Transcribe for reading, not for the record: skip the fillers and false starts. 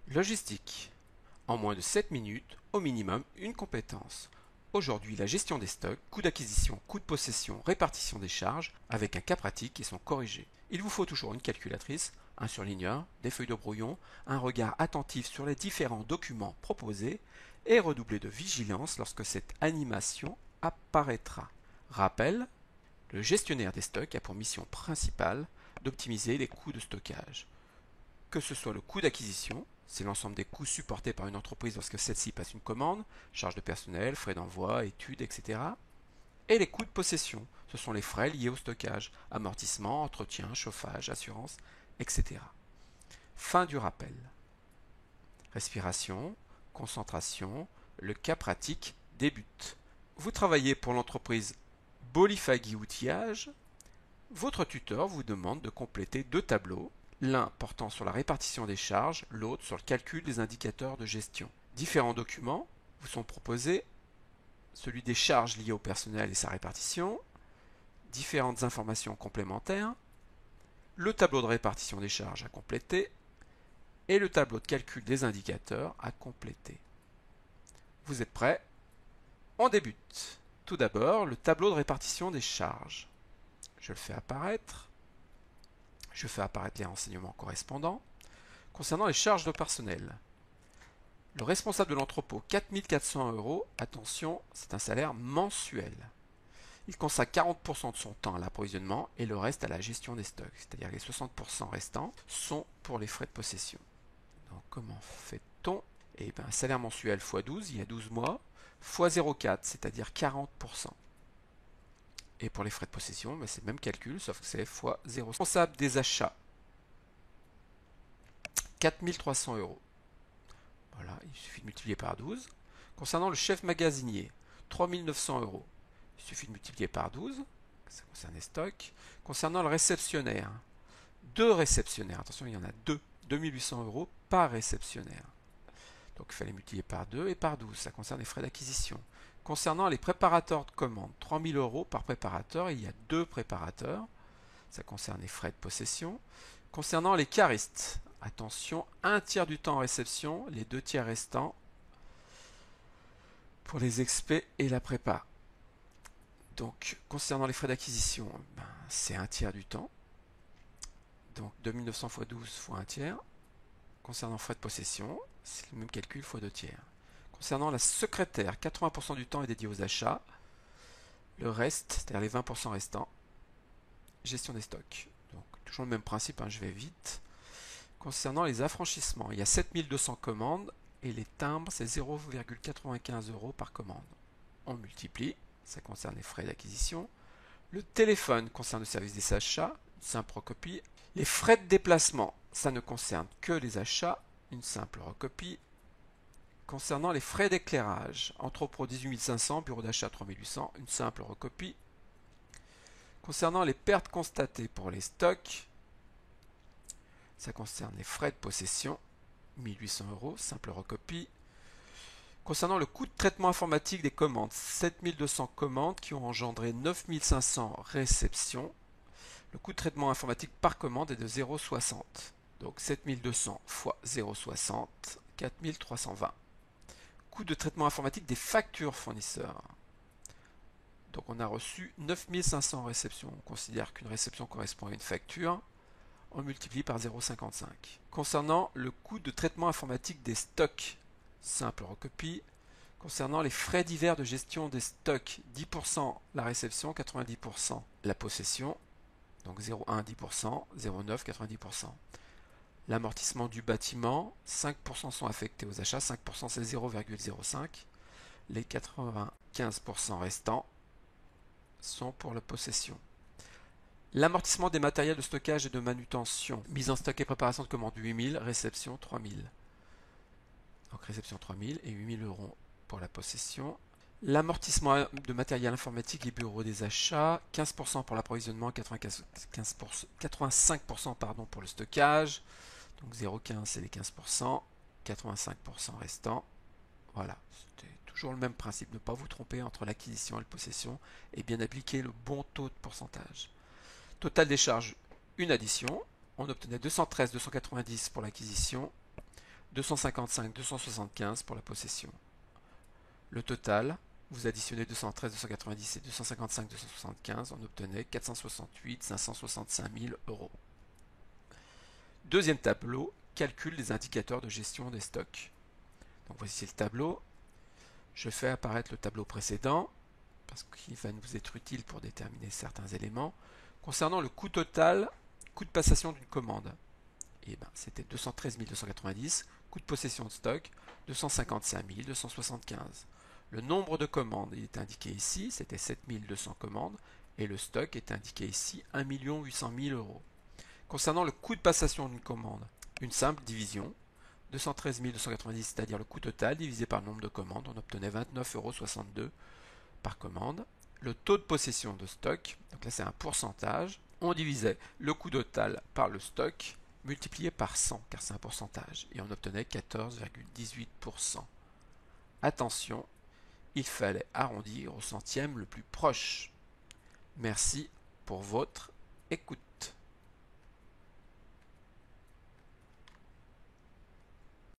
Logistique. En moins de 7 minutes, au minimum, une compétence. Aujourd'hui, la gestion des stocks, coût d'acquisition, coût de possession, répartition des charges, avec un cas pratique et son corrigé. Il vous faut toujours une calculatrice, un surligneur, des feuilles de brouillon, un regard attentif sur les différents documents proposés et redoubler de vigilance lorsque cette animation apparaîtra. Rappel, le gestionnaire des stocks a pour mission principale d'optimiser les coûts de stockage. Que ce soit le coût d'acquisition, c'est l'ensemble des coûts supportés par une entreprise lorsque celle-ci passe une commande, charges de personnel, frais d'envoi, études, etc. Et les coûts de possession, ce sont les frais liés au stockage, amortissement, entretien, chauffage, assurance, etc. Fin du rappel. Respiration, concentration, le cas pratique débute. Vous travaillez pour l'entreprise Bolifagui Outillage. Votre tuteur vous demande de compléter deux tableaux, l'un portant sur la répartition des charges, l'autre sur le calcul des indicateurs de gestion. Différents documents vous sont proposés, celui des charges liées au personnel et sa répartition, différentes informations complémentaires, le tableau de répartition des charges à compléter et le tableau de calcul des indicateurs à compléter. Vous êtes prêts? On débute. Tout d'abord, le tableau de répartition des charges. Je le fais apparaître. Je fais apparaître les renseignements correspondants. Concernant les charges de personnel, le responsable de l'entrepôt, 4 400 €, attention, c'est un salaire mensuel. Il consacre 40% de son temps à l'approvisionnement et le reste à la gestion des stocks, c'est-à-dire les 60% restants sont pour les frais de possession. Donc comment fait-on? Eh bien, salaire mensuel x 12, il y a 12 mois, x 0,4, c'est-à-dire 40%. Et pour les frais de possession, c'est le même calcul, sauf que c'est x 0. Responsable des achats, 4 300 €. Voilà, il suffit de multiplier par 12. Concernant le chef magasinier, 3 900 €. Il suffit de multiplier par 12. Ça concerne les stocks. Concernant le réceptionnaire, deux réceptionnaires. Attention, il y en a deux. 2 800 € par réceptionnaire. Donc il fallait multiplier par 2 et par 12. Ça concerne les frais d'acquisition. Concernant les préparateurs de commandes, 3 000 € par préparateur. Il y a deux préparateurs. Ça concerne les frais de possession. Concernant les caristes, attention, un tiers du temps en réception, les deux tiers restants pour les expés et la prépa. Donc, concernant les frais d'acquisition, c'est un tiers du temps. Donc, 2900 x 12 x un tiers. Concernant frais de possession, c'est le même calcul x 2 tiers. Concernant la secrétaire, 80% du temps est dédié aux achats. Le reste, c'est-à-dire les 20% restants, gestion des stocks. Donc, toujours le même principe, je vais vite. Concernant les affranchissements, il y a 7200 commandes et les timbres, c'est 0,95 € par commande. On multiplie, ça concerne les frais d'acquisition. Le téléphone concerne le service des achats, une simple recopie. Les frais de déplacement, ça ne concerne que les achats, une simple recopie. Concernant les frais d'éclairage, entrepôt 18 500, bureau d'achat 3800, une simple recopie. Concernant les pertes constatées pour les stocks, ça concerne les frais de possession, 1800 €, simple recopie. Concernant le coût de traitement informatique des commandes, 7200 commandes qui ont engendré 9500 réceptions. Le coût de traitement informatique par commande est de 0,60. Donc 7200 x 0,60, 4320. Coût de traitement informatique des factures fournisseurs. Donc on a reçu 9500 réceptions. On considère qu'une réception correspond à une facture. On multiplie par 0,55. Concernant le coût de traitement informatique des stocks, simple recopie. Concernant les frais divers de gestion des stocks, 10% la réception, 90% la possession. Donc 0,1 10%, 0,9 90%. L'amortissement du bâtiment, 5% sont affectés aux achats, 5% c'est 0,05. Les 95% restants sont pour la possession. L'amortissement des matériels de stockage et de manutention. Mise en stock et préparation de commande 8000, réception 3000. Donc réception 3000 et 8000 € pour la possession. L'amortissement de matériel informatique et bureau des achats, 15% pour l'approvisionnement, 85% pour le stockage. Donc 0,15 c'est les 15%, 85% restants. Voilà, c'était toujours le même principe, ne pas vous tromper entre l'acquisition et la possession et bien appliquer le bon taux de pourcentage. Total des charges, une addition. On obtenait 213,290 pour l'acquisition, 255, 275 pour la possession. Le total, vous additionnez 213, 290 et 255, 275, on obtenait 468, 565 000 euros. Deuxième tableau, calcul des indicateurs de gestion des stocks. Donc voici le tableau. Je fais apparaître le tableau précédent, parce qu'il va nous être utile pour déterminer certains éléments. Concernant le coût total, coût de passation d'une commande, et ben, c'était 213 290, coût de possession de stock, 255 275. Le nombre de commandes il est indiqué ici, c'était 7200 commandes, et le stock est indiqué ici, 1 800 000 euros. Concernant le coût de passation d'une commande, une simple division, 213 290, c'est-à-dire le coût total divisé par le nombre de commandes, on obtenait 29,62 € par commande. Le taux de possession de stock, donc là c'est un pourcentage, on divisait le coût total par le stock multiplié par 100, car c'est un pourcentage, et on obtenait 14,18%. Attention, il fallait arrondir au centième le plus proche. Merci pour votre écoute.